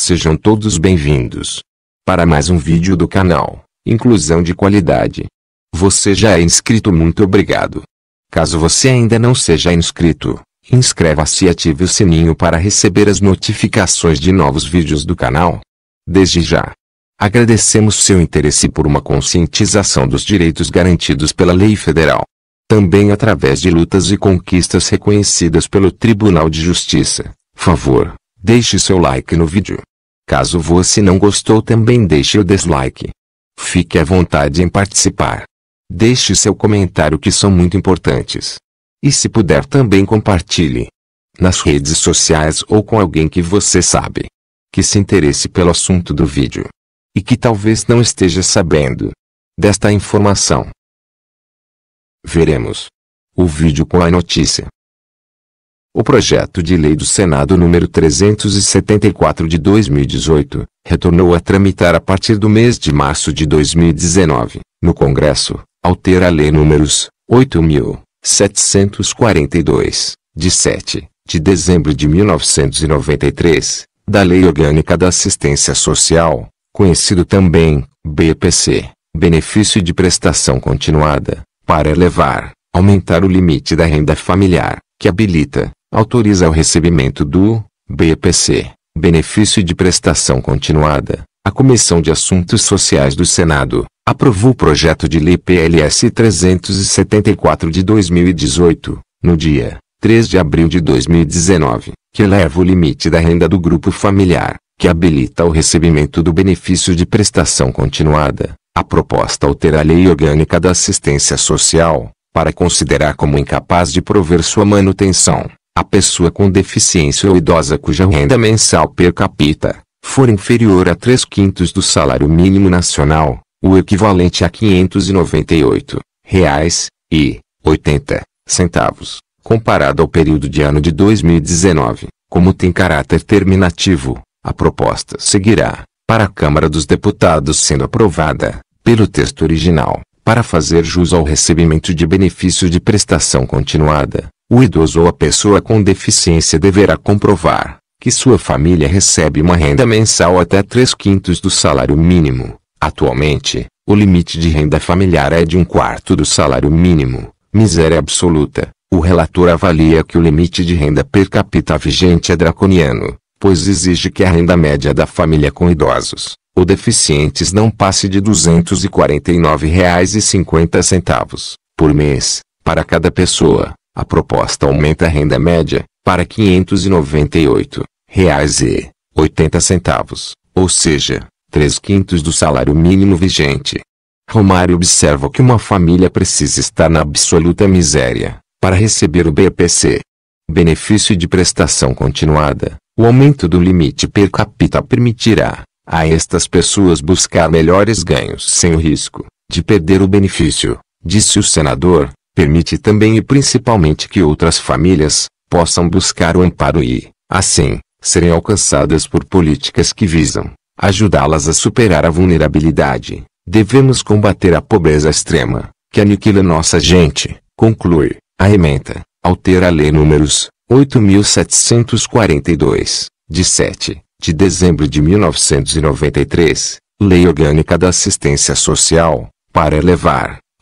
Sejam todos bem-vindos para mais um vídeo do canal Inclusão de Qualidade. Você já é inscrito? Muito obrigado. Caso você ainda não seja inscrito, inscreva-se e ative o sininho para receber as notificações de novos vídeos do canal. Desde já, agradecemos seu interesse por uma conscientização dos direitos garantidos pela lei federal. Também através de lutas e conquistas reconhecidas pelo Tribunal de Justiça. Favor, deixe seu like no vídeo. Caso você não gostou, também deixe o dislike. Fique à vontade em participar. Deixe seu comentário, que são muito importantes. E se puder, também compartilhe nas redes sociais ou com alguém que você sabe que se interesse pelo assunto do vídeo e que talvez não esteja sabendo desta informação. Veremos o vídeo com a notícia. O projeto de lei do Senado número 374 de 2018 retornou a tramitar a partir do mês de março de 2019 no Congresso, ao ter a lei números 8.742 de 7 de dezembro de 1993, da Lei Orgânica da Assistência Social, conhecido também BPC, Benefício de Prestação Continuada, para aumentar o limite da renda familiar, que autoriza o recebimento do BPC, Benefício de Prestação Continuada. A Comissão de Assuntos Sociais do Senado aprovou o projeto de lei PLS 374 de 2018, no dia 3 de abril de 2019, que eleva o limite da renda do grupo familiar, que habilita o recebimento do benefício de prestação continuada. A proposta altera a Lei Orgânica da Assistência Social, para considerar como incapaz de prover sua manutenção a pessoa com deficiência ou idosa cuja renda mensal per capita for inferior a 3/5 do salário mínimo nacional, o equivalente a R$ 598,80, comparado ao período de ano de 2019. Como tem caráter terminativo, a proposta seguirá para a Câmara dos Deputados, sendo aprovada pelo texto original. Para fazer jus ao recebimento de benefício de prestação continuada, o idoso ou a pessoa com deficiência deverá comprovar que sua família recebe uma renda mensal até 3/5 do salário mínimo. Atualmente, o limite de renda familiar é de 1/4 do salário mínimo, miséria absoluta. O relator avalia que o limite de renda per capita vigente é draconiano, pois exige que a renda média da família com idosos ou deficientes não passe de R$ 249,50 por mês, para cada pessoa. A proposta aumenta a renda média para R$ 598,80, ou seja, 3/5 do salário mínimo vigente. Romário observa que uma família precisa estar na absoluta miséria para receber o BPC, Benefício de Prestação Continuada. O aumento do limite per capita permitirá a estas pessoas buscar melhores ganhos sem o risco de perder o benefício, disse o senador. Permite também e principalmente que outras famílias possam buscar o amparo e, assim, serem alcançadas por políticas que visam ajudá-las a superar a vulnerabilidade. Devemos combater a pobreza extrema, que aniquila nossa gente, conclui a ementa, ao ter a lei números 8.742, de 7 de dezembro de 1993, Lei Orgânica da Assistência Social, para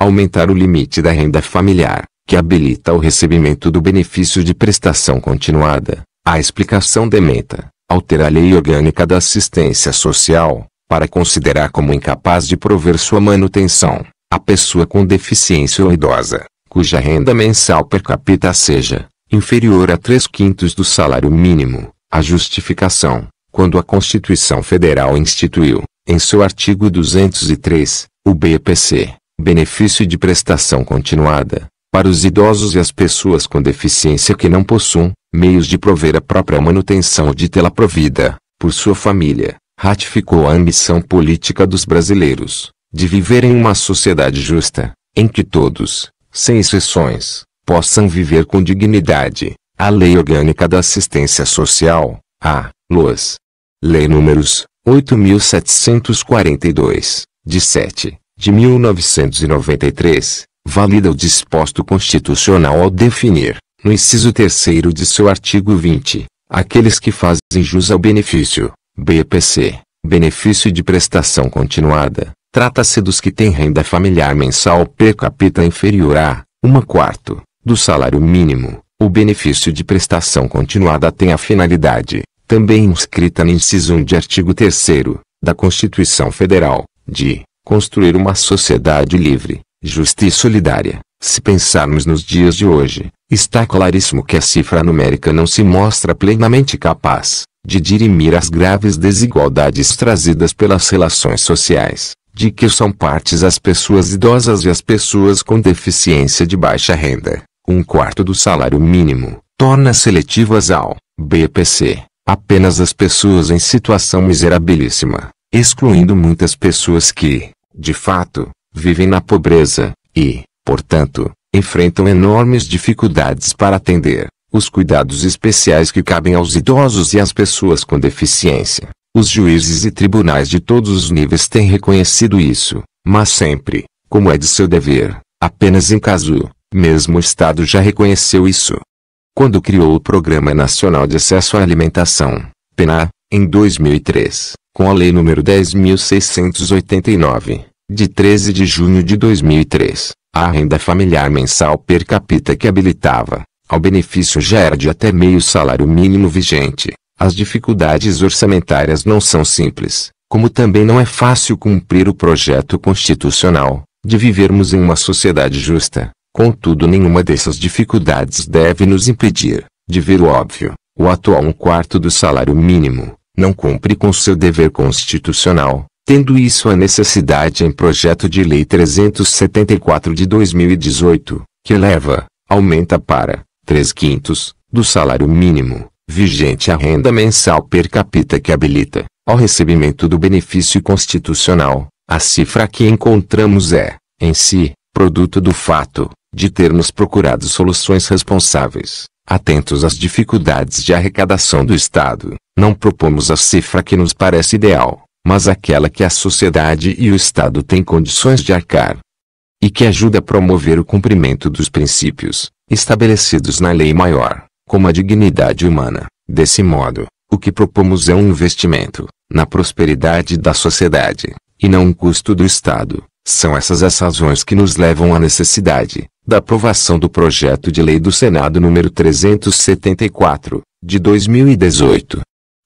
aumentar o limite da renda familiar, que habilita o recebimento do benefício de prestação continuada. A explicação da ementa altera a Lei Orgânica da Assistência Social, para considerar como incapaz de prover sua manutenção a pessoa com deficiência ou idosa, cuja renda mensal per capita seja inferior a 3/5 do salário mínimo. A justificação: quando a Constituição Federal instituiu, em seu artigo 203, o BPC, Benefício de Prestação Continuada, para os idosos e as pessoas com deficiência que não possuem meios de prover a própria manutenção ou de tê-la provida por sua família, ratificou a ambição política dos brasileiros de viver em uma sociedade justa, em que todos, sem exceções, possam viver com dignidade. A Lei Orgânica da Assistência Social, a LOAS, Lei números 8.742, de 7 de 1993, valida o disposto constitucional ao definir, no inciso 3º de seu artigo 20, aqueles que fazem jus ao benefício, BPC, benefício de prestação continuada, trata-se dos que têm renda familiar mensal per capita inferior a 1/4 do salário mínimo. O benefício de prestação continuada tem a finalidade, também inscrita no inciso 1 de artigo 3º da Constituição Federal, de construir uma sociedade livre, justa e solidária. Se pensarmos nos dias de hoje, está claríssimo que a cifra numérica não se mostra plenamente capaz de dirimir as graves desigualdades trazidas pelas relações sociais, de que são partes as pessoas idosas e as pessoas com deficiência de baixa renda. 1/4 do salário mínimo torna seletivas ao BPC apenas as pessoas em situação miserabilíssima, excluindo muitas pessoas que, de fato, vivem na pobreza e, portanto, enfrentam enormes dificuldades para atender os cuidados especiais que cabem aos idosos e às pessoas com deficiência. Os juízes e tribunais de todos os níveis têm reconhecido isso, mas sempre, como é de seu dever, apenas em caso, mesmo o Estado já reconheceu isso. Quando criou o Programa Nacional de Acesso à Alimentação, PNAE, em 2003, com a Lei nº 10.689, de 13 de junho de 2003, a renda familiar mensal per capita que habilitava ao benefício já era de até meio salário mínimo vigente. As dificuldades orçamentárias não são simples, como também não é fácil cumprir o projeto constitucional de vivermos em uma sociedade justa. Contudo, nenhuma dessas dificuldades deve nos impedir de ver o óbvio. O atual 1/4 do salário mínimo não cumpre com seu dever constitucional, tendo isso a necessidade em projeto de lei 374 de 2018, que aumenta para 3/5 do salário mínimo vigente a renda mensal per capita que habilita ao recebimento do benefício constitucional. A cifra que encontramos é, em si, produto do fato de termos procurado soluções responsáveis, atentos às dificuldades de arrecadação do Estado. Não propomos a cifra que nos parece ideal, mas aquela que a sociedade e o Estado têm condições de arcar, e que ajuda a promover o cumprimento dos princípios estabelecidos na lei maior, como a dignidade humana. Desse modo, o que propomos é um investimento na prosperidade da sociedade, e não um custo do Estado. São essas as razões que nos levam à necessidade da aprovação do projeto de lei do Senado número 374, de 2018.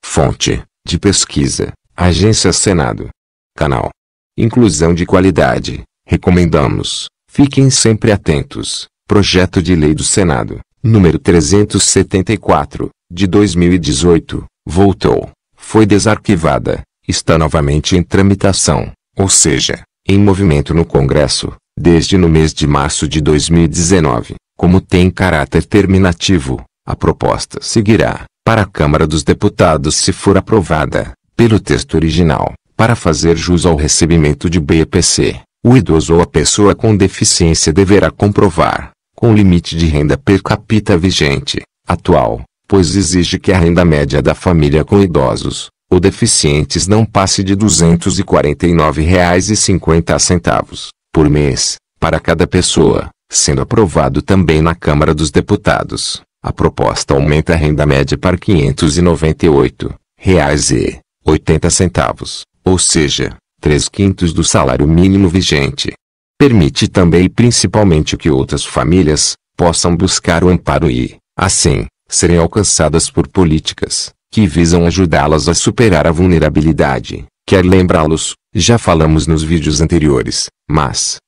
Fonte de pesquisa: Agência Senado. Canal Inclusão de Qualidade. Recomendamos. Fiquem sempre atentos. Projeto de Lei do Senado, número 374, de 2018, voltou, foi desarquivada, está novamente em tramitação, ou seja, em movimento no Congresso, desde no mês de março de 2019. Como tem caráter terminativo, a proposta seguirá para a Câmara dos Deputados se for aprovada, pelo texto original, para fazer jus ao recebimento de BPC. O idoso ou a pessoa com deficiência deverá comprovar, com o limite de renda per capita vigente, atual, pois exige que a renda média da família com idosos ou deficientes não passe de R$ 249,50 por mês, para cada pessoa, sendo aprovado também na Câmara dos Deputados. A proposta aumenta a renda média para R$ 598,80, ou seja, 3/5 do salário mínimo vigente. Permite também e principalmente que outras famílias possam buscar o amparo e, assim, serem alcançadas por políticas que visam ajudá-las a superar a vulnerabilidade. Quer lembrá-los, já falamos nos vídeos anteriores, mas,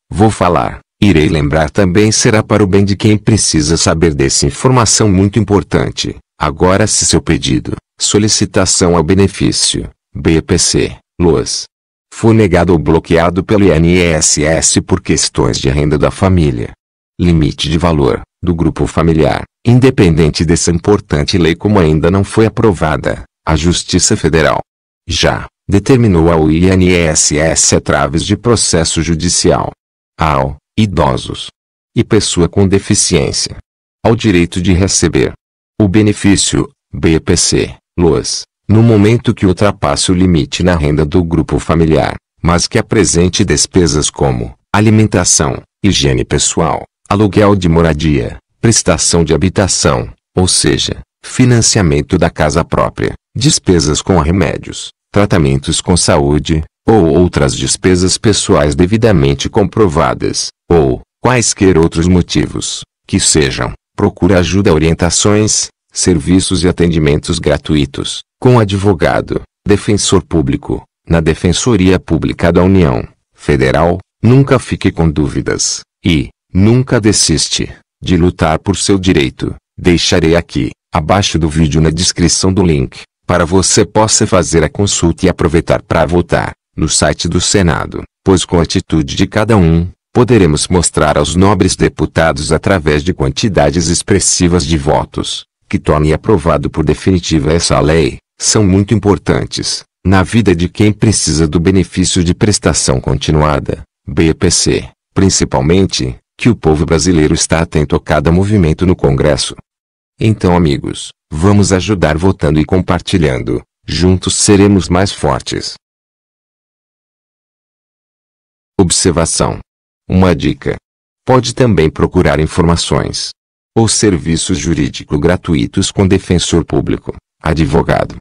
irei lembrar também será para o bem de quem precisa saber dessa informação muito importante. Agora, se seu pedido, solicitação ao benefício, BPC, LOAS, for negado ou bloqueado pelo INSS por questões de renda da família, limite de valor, do grupo familiar, independente dessa importante lei como ainda não foi aprovada, a Justiça Federal já determinou ao INSS através de processo judicial ao idosos e pessoa com deficiência ao direito de receber o benefício BPC, LOAS, no momento que ultrapasse o limite na renda do grupo familiar, mas que apresente despesas como alimentação, higiene pessoal, aluguel de moradia, prestação de habitação, ou seja, financiamento da casa própria, despesas com remédios, tratamentos com saúde, ou outras despesas pessoais devidamente comprovadas, ou quaisquer outros motivos, que sejam, procura ajuda, orientações, serviços e atendimentos gratuitos, com advogado, defensor público, na Defensoria Pública da União Federal. Nunca fique com dúvidas, e, nunca desiste, de lutar por seu direito. Deixarei aqui, abaixo do vídeo na descrição do link, para você possa fazer a consulta e aproveitar para votar, no site do Senado, pois com a atitude de cada um, poderemos mostrar aos nobres deputados através de quantidades expressivas de votos, que tornem aprovado por definitiva essa lei, são muito importantes, na vida de quem precisa do benefício de prestação continuada, BPC, principalmente, que o povo brasileiro está atento a cada movimento no Congresso. Então, amigos, vamos ajudar votando e compartilhando, juntos seremos mais fortes. Observação. Uma dica. Pode também procurar informações ou serviços jurídicos gratuitos com defensor público, advogado,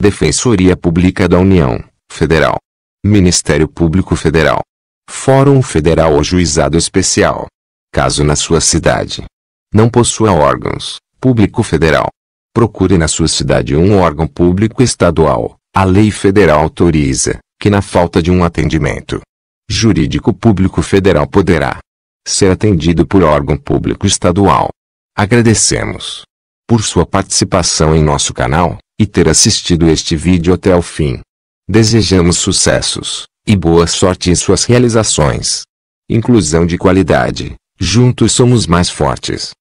Defensoria Pública da União Federal, Ministério Público Federal, Fórum Federal ou Juizado Especial. Caso na sua cidade não possua órgãos público federal, procure na sua cidade um órgão público estadual. A lei federal autoriza que, na falta de um atendimento jurídico público federal, poderá ser atendido por órgão público estadual. Agradecemos por sua participação em nosso canal e ter assistido este vídeo até o fim. Desejamos sucessos e boa sorte em suas realizações. Inclusão de qualidade. Juntos somos mais fortes.